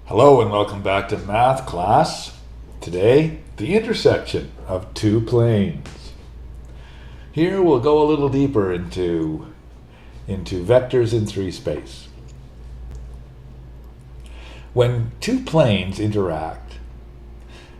Hello and welcome back to math class. Today, the intersection of two planes. Here we'll go a little deeper into vectors in 3 space. When two planes interact,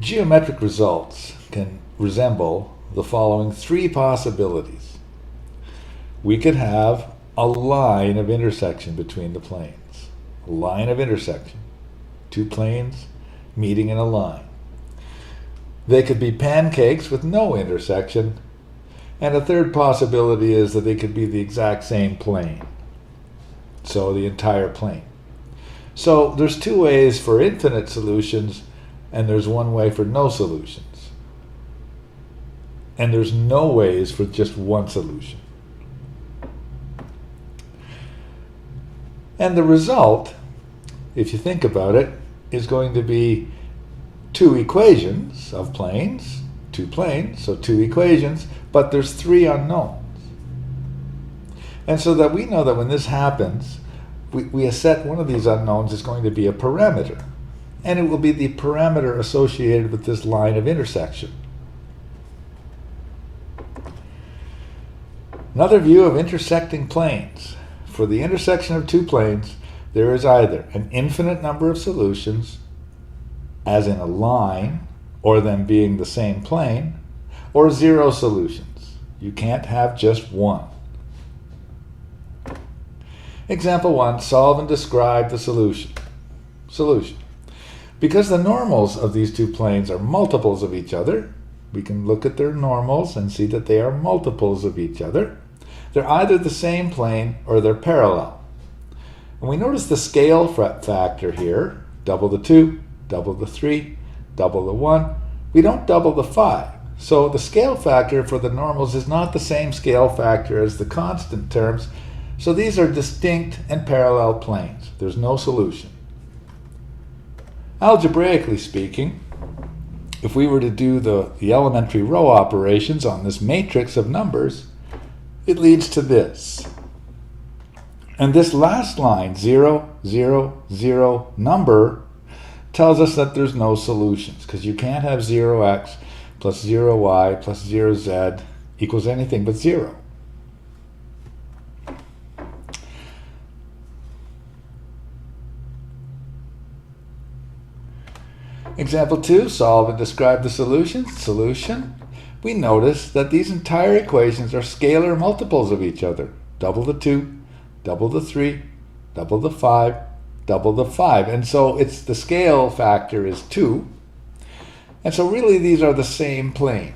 geometric results can resemble the following 3 possibilities. We could have a line of intersection between the planes. A line of intersection. 2 planes meeting in a line. They could be pancakes with no intersection, and a third possibility is that they could be the exact same plane. So the entire plane. So there's 2 ways for infinite solutions, and there's 1 way for no solutions. And there's no ways for just 1 solution. And the result, if you think about it, is going to be 2 equations of planes, 2 planes, so 2 equations, but there's 3 unknowns. And so that we know that when this happens, we set one of these unknowns is going to be a parameter, and it will be the parameter associated with this line of intersection. Another view of intersecting planes. For the intersection of 2 planes, there is either an infinite number of solutions, as in a line, or them being the same plane, or 0 solutions. You can't have just 1. Example 1, solve and describe the solution. Solution. Because the normals of these 2 planes are multiples of each other, we can look at their normals and see that they are multiples of each other. They're either the same plane or they're parallel. And we notice the scale factor here, double the 2, double the 3, double the 1. We don't double the 5. So the scale factor for the normals is not the same scale factor as the constant terms. So these are distinct and parallel planes. There's no solution. Algebraically speaking, if we were to do the elementary row operations on this matrix of numbers, it leads to this. And this last line, 0, 0, 0, number, tells us that there's no solutions, because you can't have 0x plus 0y plus 0z equals anything but 0. Example 2, solve and describe the solution. Solution. We notice that these entire equations are scalar multiples of each other. Double the 2, double the 3, double the 5, double the 5. And so it's the scale factor is 2. And so really these are the same plane.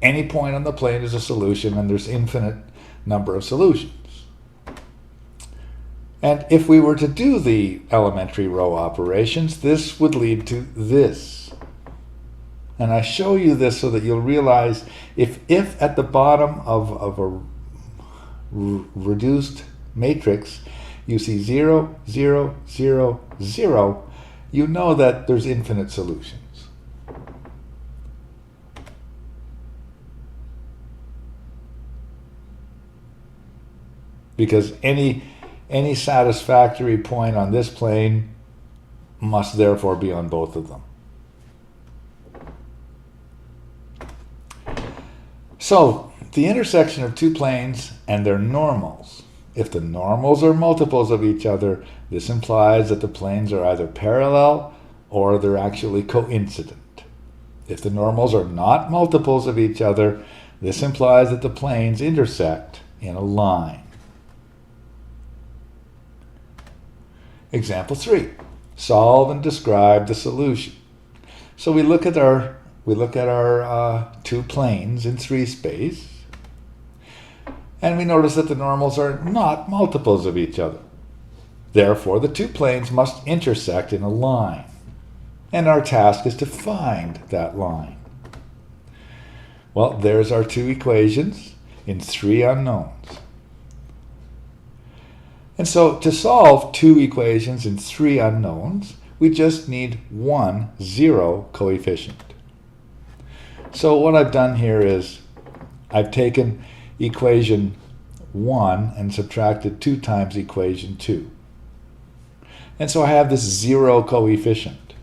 Any point on the plane is a solution, and there's infinite number of solutions. And if we were to do the elementary row operations, this would lead to this. And I show you this so that you'll realize if at the bottom of a reduced matrix you see 0, 0, 0, 0, you know that there's infinite solutions. Because any satisfactory point on this plane must therefore be on both of them. So, the intersection of 2 planes and their normals. If the normals are multiples of each other, this implies that the planes are either parallel or they're actually coincident. If the normals are not multiples of each other, this implies that the planes intersect in a line. Example 3. Solve and describe the solution. So we look at our 2 planes in 3 space, and we notice that the normals are not multiples of each other. Therefore, the 2 planes must intersect in a line, and our task is to find that line. Well, there's our 2 equations in 3 unknowns. And so to solve 2 equations in 3 unknowns, we just need 1 0 coefficient. So what I've done here is I've taken equation 1 and subtracted 2 times equation 2. And so I have this zero coefficient.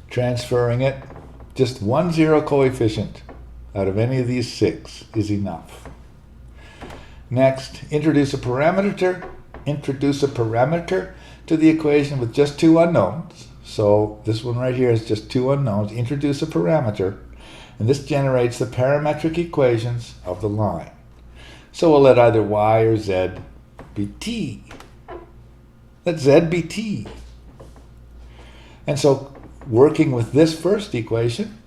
Transferring it, just one zero coefficient out of any of these 6 is enough. Next, introduce a parameter to the equation with just 2 unknowns. So this one right here is just 2 unknowns. Introduce a parameter, and this generates the parametric equations of the line. So we'll let either y or z be t. Let z be t. And so working with this first equation,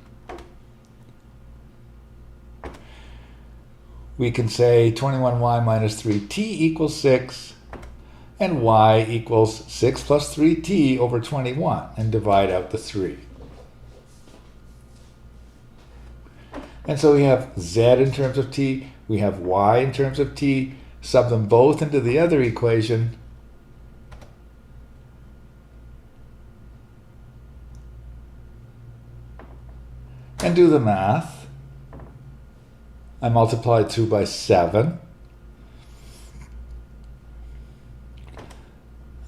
we can say 21y minus 3t equals 6, and y equals 6 plus 3t over 21, and divide out the 3. And so we have z in terms of t, we have y in terms of t, sub them both into the other equation, and do the math. I multiplied through by 7,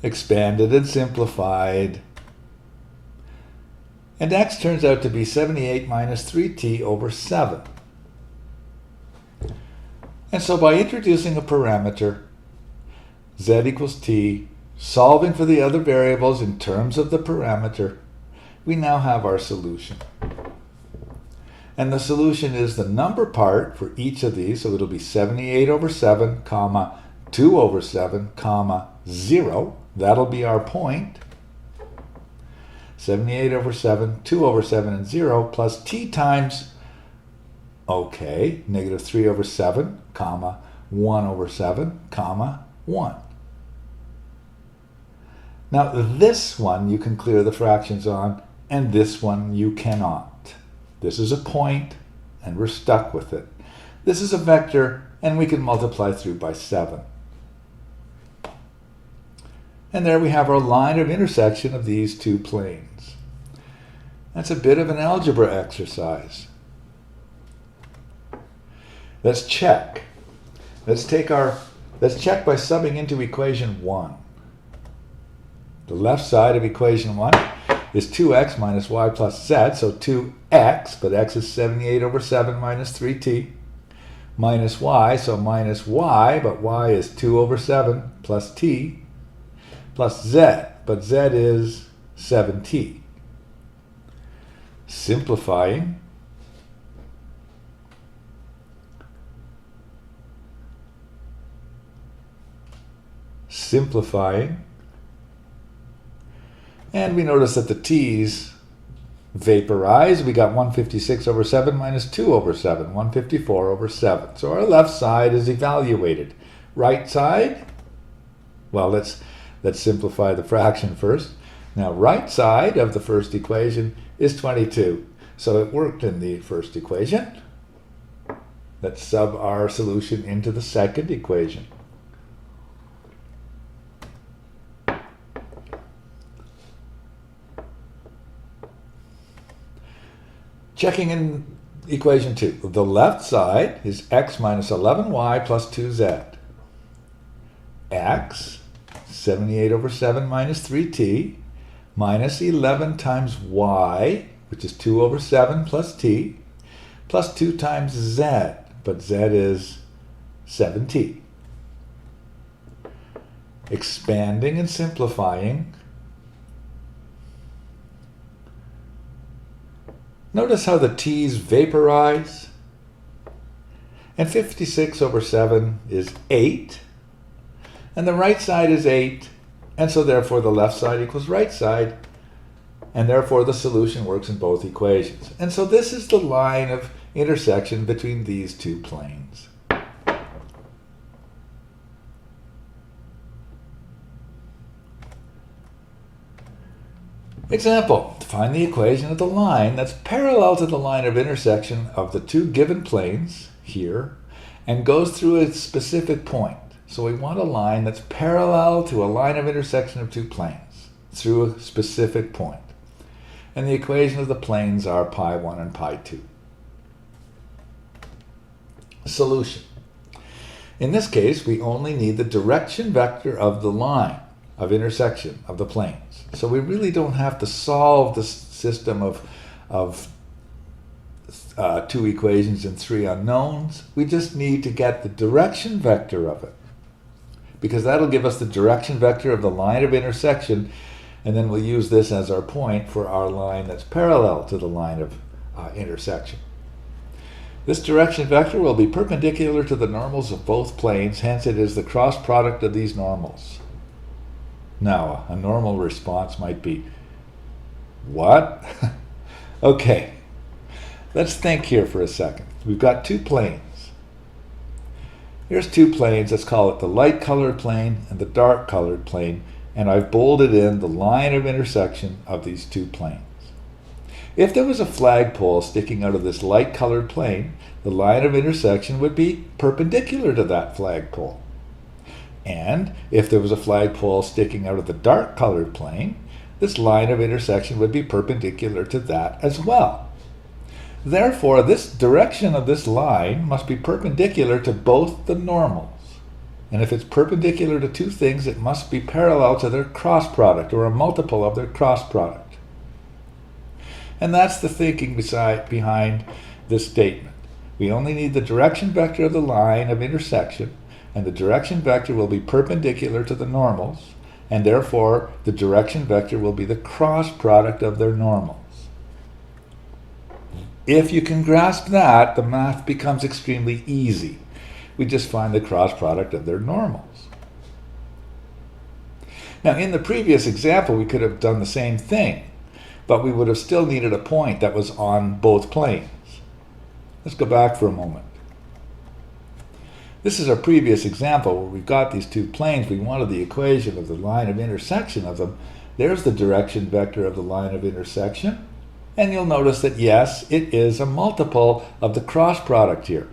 expanded and simplified, and x turns out to be 78 minus 3t over 7. And so by introducing a parameter, z equals t, solving for the other variables in terms of the parameter, we now have our solution. And the solution is the number part for each of these, so it'll be 78 over 7, comma, 2 over 7, comma, 0. That'll be our point. 78 over 7, 2 over 7, and 0, plus t times, okay, negative 3 over 7, comma, 1 over 7, comma, 1. Now this one you can clear the fractions on, and this one you cannot. This is a point, and we're stuck with it. This is a vector, and we can multiply through by 7. And there we have our line of intersection of these 2 planes. That's a bit of an algebra exercise. Let's check. Let's check by subbing into equation 1. The left side of equation 1 is 2x minus y plus z, so 2x, but x is 78 over 7 minus 3t, minus y, so minus y, but y is 2 over 7 plus t, plus z, but z is 7t. Simplifying, and we notice that the t's vaporize. We got 156 over 7 minus 2 over 7, 154 over 7. So our left side is evaluated. Right side, well, let's simplify the fraction first. Now, right side of the first equation is 22. So it worked in the first equation. Let's sub our solution into the second equation. Checking in equation 2. The left side is x minus 11y plus 2z. X, 78 over 7 minus 3t, minus 11 times y, which is 2 over 7 plus t, plus 2 times z, but z is 7t. Expanding and simplifying. Notice how the t's vaporize. And 56 over 7 is 8. And the right side is 8. And so therefore the left side equals right side. And therefore the solution works in both equations. And so this is the line of intersection between these 2 planes. Example, find the equation of the line that's parallel to the line of intersection of the 2 given planes here and goes through a specific point. So we want a line that's parallel to a line of intersection of 2 planes through a specific point. And the equation of the planes are pi 1 and pi 2. Solution. In this case, we only need the direction vector of the line of intersection of the planes. So we really don't have to solve this system of 2 equations and 3 unknowns. We just need to get the direction vector of it, because that'll give us the direction vector of the line of intersection, and then we'll use this as our point for our line that's parallel to the line of intersection. This direction vector will be perpendicular to the normals of both planes, hence it is the cross product of these normals. Now, a normal response might be, what? Okay, let's think here for a second. We've got 2 planes. Here's 2 planes. Let's call it the light colored plane and the dark colored plane, and I've bolded in the line of intersection of these 2 planes. If there was a flagpole sticking out of this light colored plane, the line of intersection would be perpendicular to that flagpole. And if there was a flagpole sticking out of the dark colored plane, this line of intersection would be perpendicular to that as well. Therefore, this direction of this line must be perpendicular to both the normals. And if it's perpendicular to 2 things, it must be parallel to their cross product, or a multiple of their cross product. And that's the thinking behind this statement. We only need the direction vector of the line of intersection, and the direction vector will be perpendicular to the normals, and therefore the direction vector will be the cross product of their normals. If you can grasp that, the math becomes extremely easy. We just find the cross product of their normals. Now, in the previous example, we could have done the same thing, but we would have still needed a point that was on both planes. Let's go back for a moment. This is our previous example where we've got these 2 planes. We wanted the equation of the line of intersection of them. There's the direction vector of the line of intersection. And you'll notice that, yes, it is a multiple of the cross product here.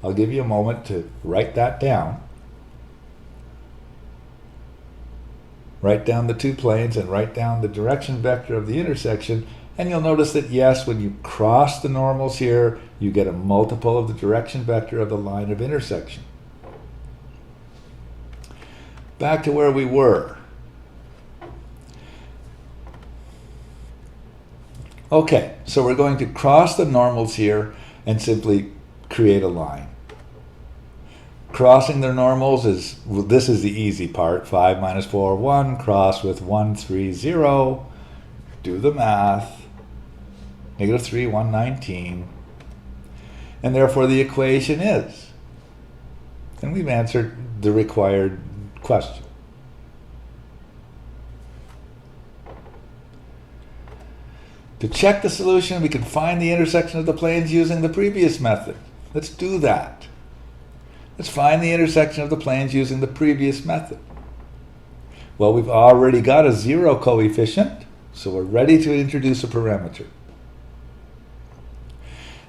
I'll give you a moment to write that down. Write down the 2 planes and write down the direction vector of the intersection, and you'll notice that, yes, when you cross the normals here, you get a multiple of the direction vector of the line of intersection. Back to where we were. Okay, so we're going to cross the normals here and simply create a line. Crossing their normals this is the easy part. 5 minus 4, 1. Cross with 1, 3, 0. Do the math. Negative 3, 1, 19. And therefore the equation is. And we've answered the required question. To check the solution, we can find the intersection of the planes using the previous method. Let's do that. Let's find the intersection of the planes using the previous method. Well, we've already got a 0 coefficient, so we're ready to introduce a parameter.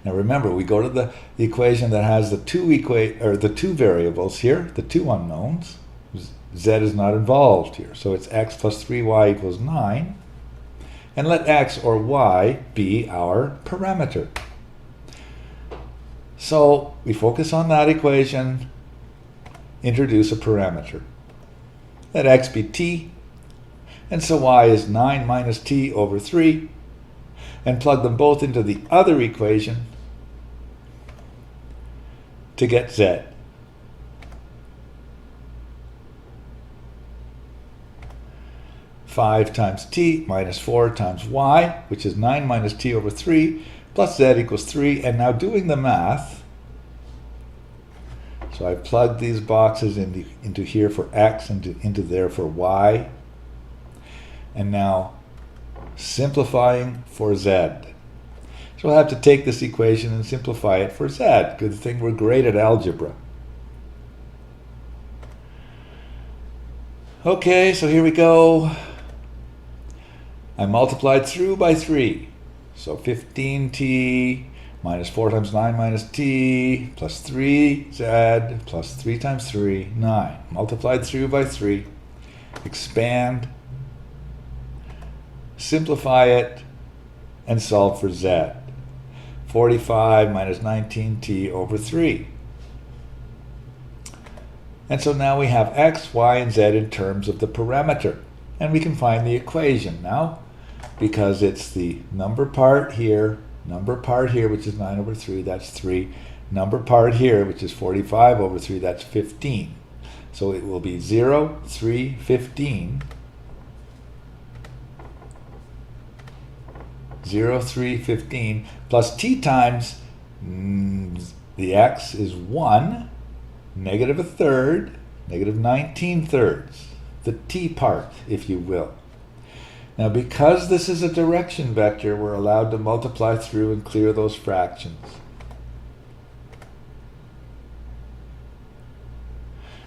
Now remember, we go to the equation that has the 2 variables here, the 2 unknowns. Z is not involved here, so it's x plus 3y equals 9. And let x or y be our parameter. So we focus on that equation, introduce a parameter. Let x be t, and so y is 9 minus t over 3, and plug them both into the other equation to get z. Five times t minus 4 times y, which is 9 minus t over 3, plus z equals 3, and now doing the math, so I've plugged these boxes into here for x and into there for y, and now simplifying for z. So we'll have to take this equation and simplify it for z. Good thing we're great at algebra. Okay, so here we go. I multiplied through by 3. So 15t minus 4 times 9 minus t plus 3z plus 3 times 3, 9. Multiplied through by 3. Expand. Simplify it and solve for z. 45 minus 19t over 3. And so now we have x, y, and z in terms of the parameter. And we can find the equation now, because it's the number part here, which is 9 over 3, that's 3. Number part here, which is 45 over 3, that's 15. So it will be 0, 3, 15. 0, 3, 15 plus t times the x is 1, negative a third, negative 19 thirds, the t part, if you will. Now, because this is a direction vector, we're allowed to multiply through and clear those fractions.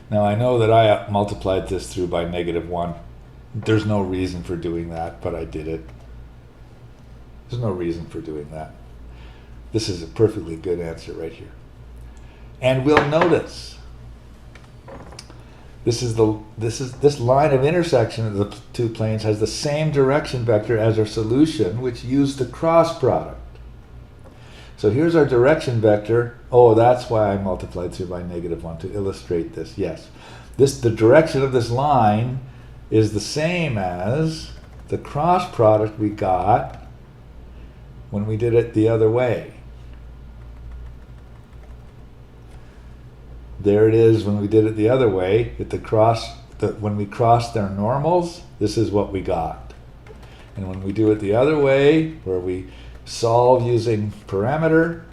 Now, I know that I multiplied this through by negative 1. There's no reason for doing that, but I did it. There's no reason for doing that. This is a perfectly good answer right here. And we'll notice this line of intersection of the two planes has the same direction vector as our solution, which used the cross product. So here's our direction vector. Oh, that's why I multiplied through by negative 1 to illustrate this. Yes, the direction of this line is the same as the cross product we got when we did it the other way. There it is when we did it the other way. When we crossed their normals, this is what we got. And when we do it the other way, where we solve using parameter,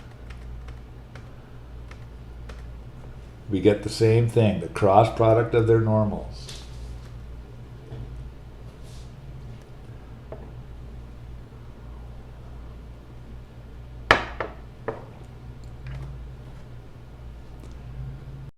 we get the same thing, the cross product of their normals.